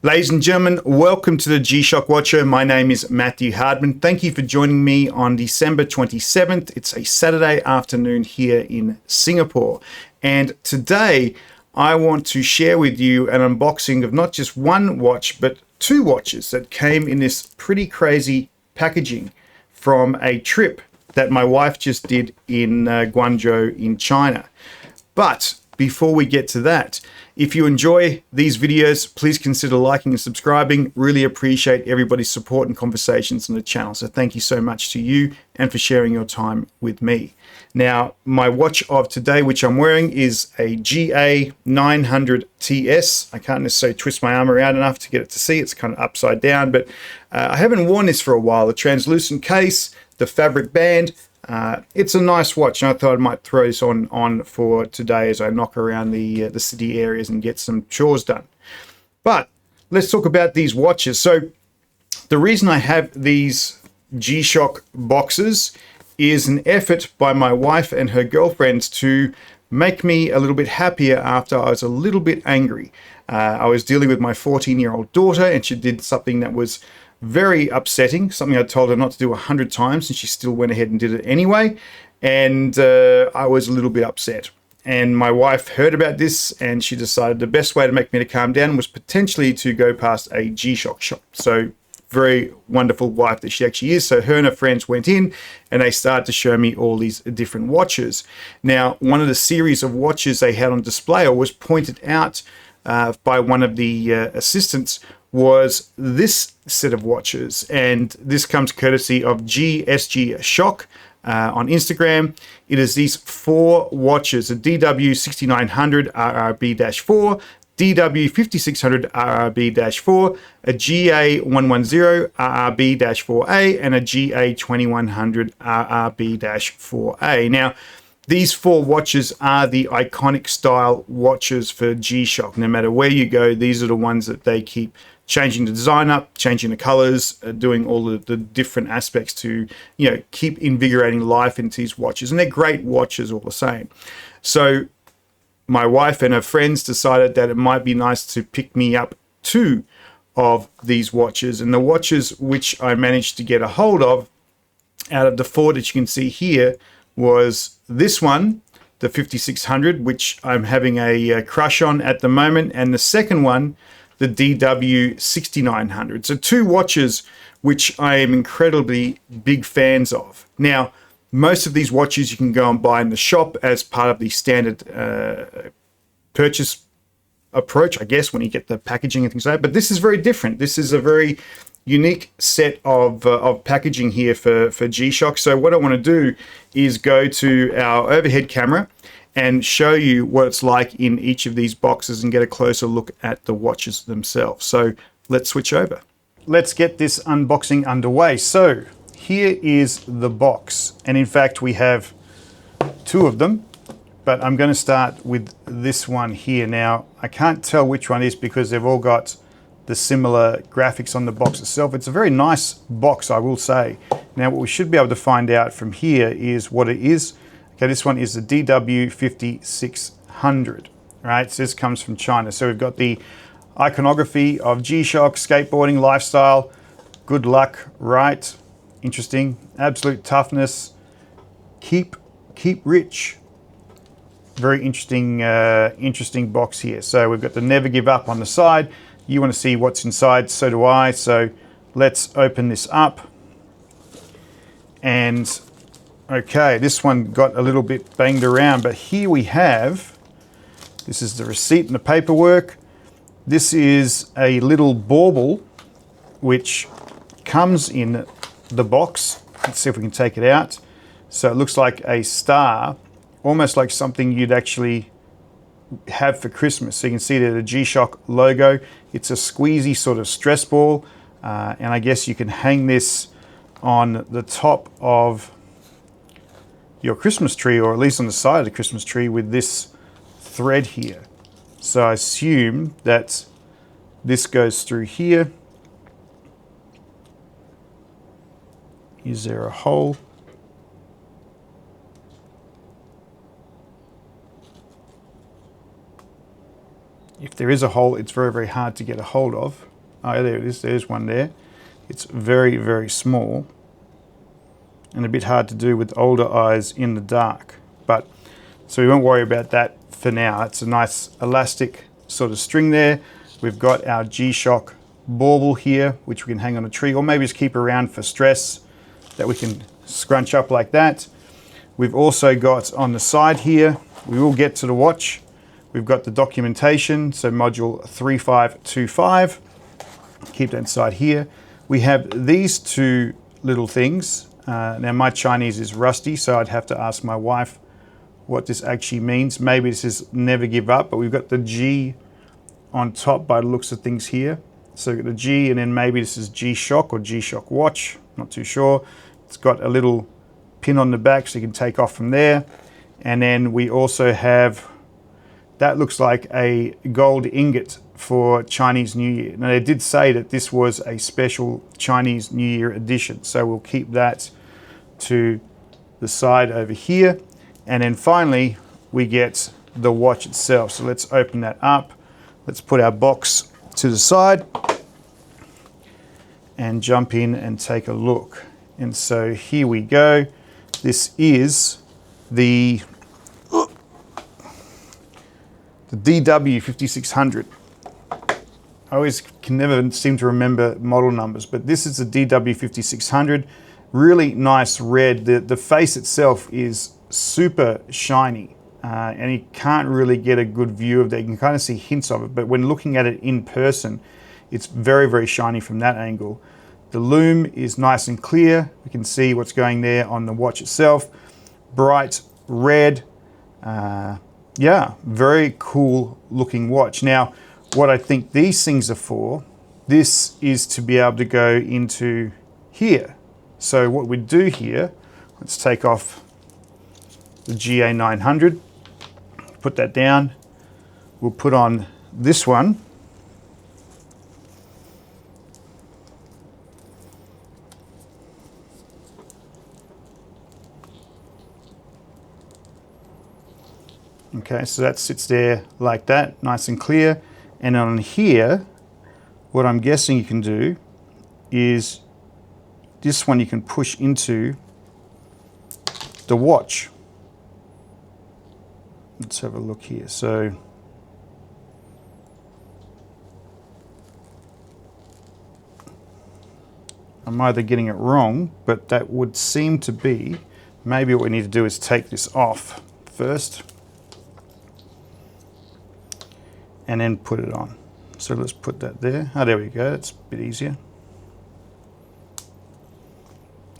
Ladies and gentlemen, welcome to the G-Shock Watcher. My name is Matthew Hardman. Thank you for joining me on December 27th. It's a Saturday afternoon here in Singapore. And today I want to share with you an unboxing of not just one watch, but two watches that came in this pretty crazy packaging from a trip that my wife just did in Guangzhou in China. But before we get to that, if you enjoy these videos, please consider liking and subscribing. Really appreciate everybody's support and conversations on the channel. So thank you so much to you and for sharing your time with me. Now, my watch of today, which I'm wearing, is a GA900TS. I can't necessarily twist my arm around enough to get it to see. It's kind of upside down, but I haven't worn this for a while. The translucent case, the fabric band, it's a nice watch, and I thought I might throw this on for today as I knock around the city areas and get some chores done. But let's talk about these watches. So the reason I have these G-Shock boxes is an effort by my wife and her girlfriends to make me a little bit happier after I was a little bit angry. I was dealing with my 14-year-old daughter, and she did something that was very upsetting, something I told her not to do 100 times, and she still went ahead and did it anyway. And I was a little bit upset. And my wife heard about this, and she decided the best way to make me to calm down was potentially to go past a G-Shock shop. So very wonderful wife that she actually is. So her and her friends went in, and they started to show me all these different watches. Now, one of the series of watches they had on display, or was pointed out by one of the assistants, was this set of watches, and this comes courtesy of G-Shock on Instagram. It is these four watches: a DW6900 RRB-4, DW5600 RRB-4, a GA110 RRB-4A, and a GA2100 RRB-4A. Now, these four watches are the iconic style watches for G-Shock. No matter where you go, these are the ones that they keep changing the design up, changing the colors, doing all the different aspects to, keep invigorating life into these watches. And they're great watches all the same. So my wife and her friends decided that it might be nice to pick me up two of these watches. And the watches which I managed to get a hold of out of the four that you can see here was this one, the 5600, which I'm having a crush on at the moment, and the second one, the DW6900. So two watches which I am incredibly big fans of. Now, most of these watches you can go and buy in the shop as part of the standard purchase approach, I guess, when you get the packaging and things like that. But this is very different. This is a very unique set of packaging here for G-Shock. So what I want to do is go to our overhead camera and show you what it's like in each of these boxes and get a closer look at the watches themselves. So let's switch over. Let's get this unboxing underway. So here is the box, and in fact we have two of them, but I'm going to start with this one here. Now, I can't tell which one is because they've all got the similar graphics on the box itself. It's a very nice box, I will say. Now, what we should be able to find out from here is what it is. Okay, this one is the DW5600, right? So this comes from China. So we've got the iconography of G-Shock, skateboarding, lifestyle, good luck, right? Interesting. Absolute toughness, keep rich. Very interesting, interesting box here. So we've got the never give up on the side. You want to see what's inside, so do I. So let's open this up. And okay, this one got a little bit banged around, but here we have, this is the receipt and the paperwork. This is a little bauble which comes in the box. Let's see if we can take it out. So it looks like a star, almost like something you'd actually have for Christmas. So you can see the G-Shock logo. It's a squeezy sort of stress ball, and I guess you can hang this on the top of your Christmas tree, or at least on the side of the Christmas tree, with this thread here. So I assume that this goes through here. Is there a hole? If there is a hole, it's very, very hard to get a hold of. Oh, there it is, there's one there. It's very, very small and a bit hard to do with older eyes in the dark. But so we won't worry about that for now. It's a nice elastic sort of string there. We've got our G-Shock bauble here, which we can hang on a tree, or maybe just keep around for stress, that we can scrunch up like that. We've also got on the side here, we will get to the watch, we've got the documentation, so module 3525. Keep that inside here. We have these two little things. Now my Chinese is rusty, so I'd have to ask my wife what this actually means. Maybe this is never give up, but we've got the G on top by the looks of things here. So we've got the G, and then maybe this is G-Shock or G-Shock watch, not too sure. It's got a little pin on the back so you can take off from there. And then we also have, that looks like a gold ingot for Chinese New Year. Now they did say that this was a special Chinese New Year edition, so we'll keep that to the side over here. And then finally we get the watch itself. So let's open that up. Let's put our box to the side and jump in and take a look. And so here we go. This is the DW5600. I always can never seem to remember model numbers, but this is the DW5600. Really nice red. The face itself is super shiny, and you can't really get a good view of that. You can kind of see hints of it, but when looking at it in person, it's very, very shiny from that angle. The lume is nice and clear. We can see what's going there on the watch itself. Bright red. Yeah, very cool looking watch. Now, what I think these things are for, this is to be able to go into here. So what we do here, let's take off the GA900, put that down. We'll put on this one. Okay, so that sits there like that, nice and clear. And on here, what I'm guessing you can do is this one you can push into the watch. Let's have a look here. So I'm either getting it wrong, but that would seem to be, maybe what we need to do is take this off first and then put it on. So let's put that there. Oh, there we go, that's a bit easier.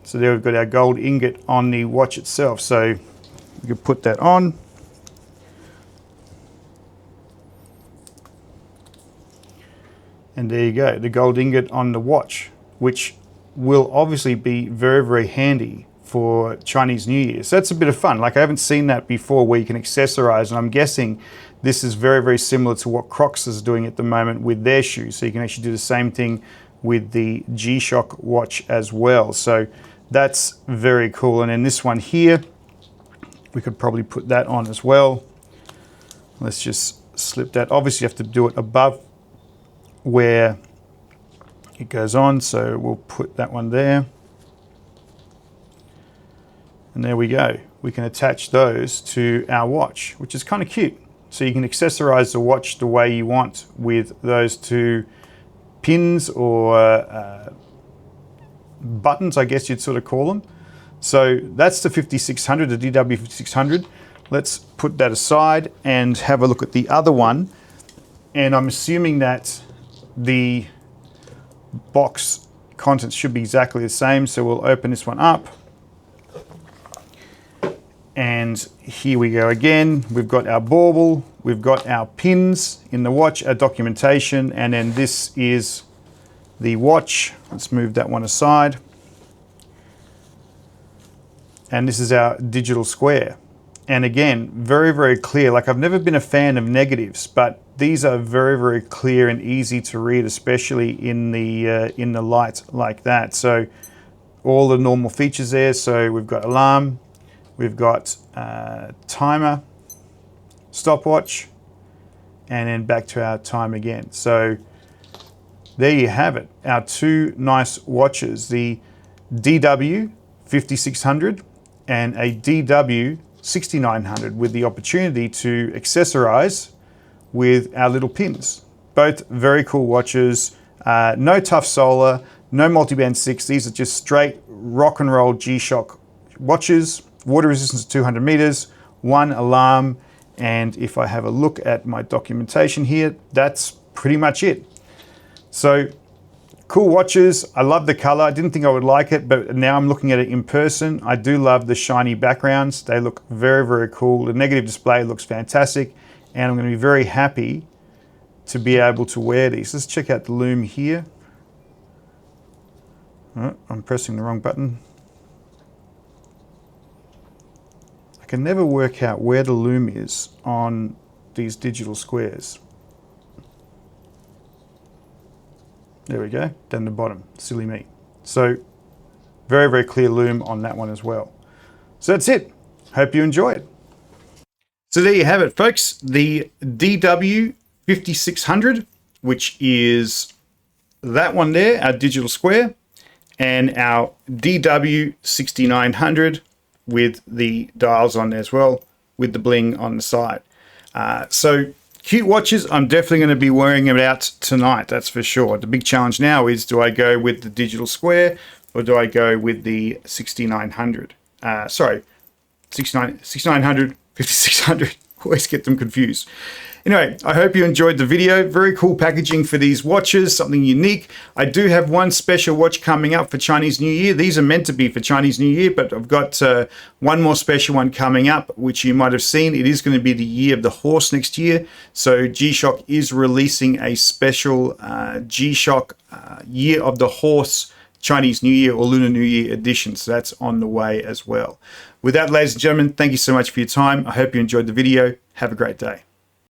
So there we've got our gold ingot on the watch itself. So we can put that on. And there you go, the gold ingot on the watch, which will obviously be very, very handy for Chinese New Year. So that's a bit of fun. Like, I haven't seen that before where you can accessorize, and I'm guessing this is very, very similar to what Crocs is doing at the moment with their shoes. So you can actually do the same thing with the G-Shock watch as well. So that's very cool. And then this one here, we could probably put that on as well. Let's just slip that. Obviously you have to do it above where it goes on. So we'll put that one there. And there we go. We can attach those to our watch, which is kind of cute. So you can accessorize the watch the way you want with those two pins or buttons, I guess you'd sort of call them. So that's the 5600, the DW5600. Let's put that aside and have a look at the other one. And I'm assuming that the box contents should be exactly the same. So we'll open this one up. And here we go again. We've got our bauble, we've got our pins in the watch, our documentation, and then this is the watch. Let's move that one aside. And this is our digital square. And again, very, very clear. Like, I've never been a fan of negatives, but these are very, very clear and easy to read, especially in the light like that. So all the normal features there. So we've got alarm, we've got timer, stopwatch, and then back to our time again. So there you have it, our two nice watches, the DW 5600 and a DW 6900, with the opportunity to accessorize with our little pins. Both very cool watches, no tough solar, no multiband 6. These are just straight rock and roll G-Shock watches, water resistance 200 meters, one alarm, and if I have a look at my documentation here, that's pretty much it. So cool watches. I love the color. I didn't think I would like it, but now I'm looking at it in person. I do love the shiny backgrounds. They look very, very cool. The negative display looks fantastic, and I'm going to be very happy to be able to wear these. Let's check out the lume here. Oh, I'm pressing the wrong button. I can never work out where the lume is on these digital squares. There we go, down the bottom, silly me. So very, very clear lume on that one as well. So that's it. Hope you enjoy it. So there you have it, folks. The DW 5600, which is that one there, our digital square, and our DW 6900 with the dials on there as well, with the bling on the side. So cute watches. I'm definitely going to be wearing them out tonight, that's for sure. The big challenge now is, do I go with the digital square or do I go with the 6900? Sorry, 6900, 5600. Always get them confused. Anyway, I hope you enjoyed the video. Very cool packaging for these watches, something unique. I do have one special watch coming up for Chinese New Year. These are meant to be for Chinese New Year, but I've got one more special one coming up, which you might have seen. It is going to be the year of the horse next year. So G-Shock is releasing a special G-Shock year of the horse Chinese New Year or Lunar New Year edition. So that's on the way as well. With that, ladies and gentlemen, thank you so much for your time. I hope you enjoyed the video. Have a great day.